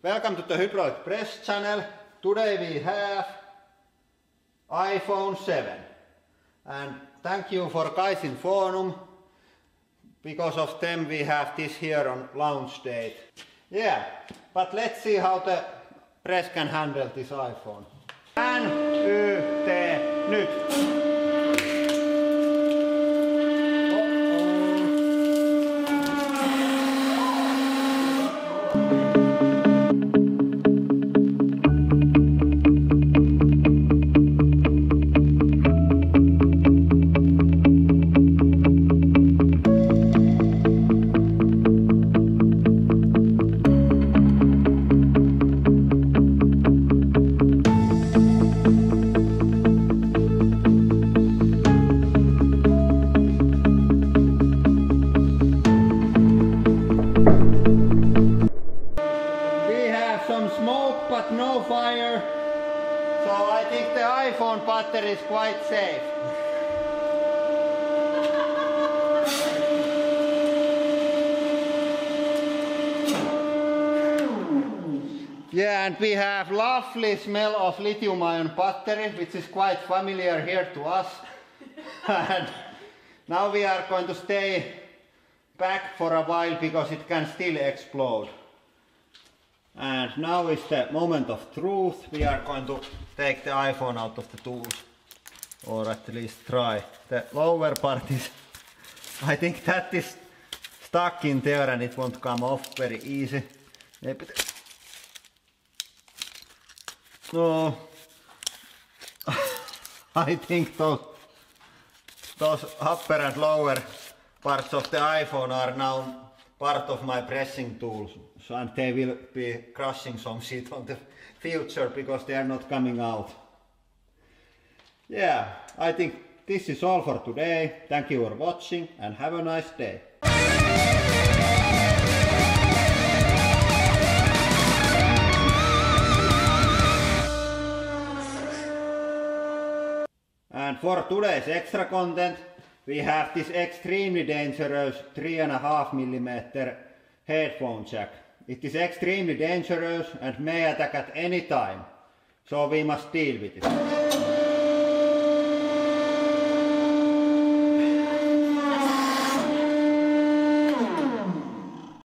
Welcome to the Hydraulic Press channel. Today we have iPhone 7. And thank you for guys in Fonum. Because of them we have this here on launch date. Yeah, but let's see how the press can handle this iPhone. Nyt! Some smoke but no fire, so I think the iPhone battery is quite safe. Yeah, and we have lovely smell of lithium-ion battery, which is quite familiar here to us. And now we are going to stay back for a while because it can still explode. And now is the moment of truth. We are going to take the iPhone out of the tools, or at least try. The lower part is, I think that is stuck in there and it won't come off very easy. Maybe no, I think those upper and lower parts of the iPhone are now part of my pressing tools, so, and they will be crushing some shit on the future because they are not coming out. Yeah, I think this is all for today. Thank you for watching and have a nice day. And for today's extra content, we have this extremely dangerous 3.5mm headphone jack. It is extremely dangerous and may attack at any time, so we must deal with it.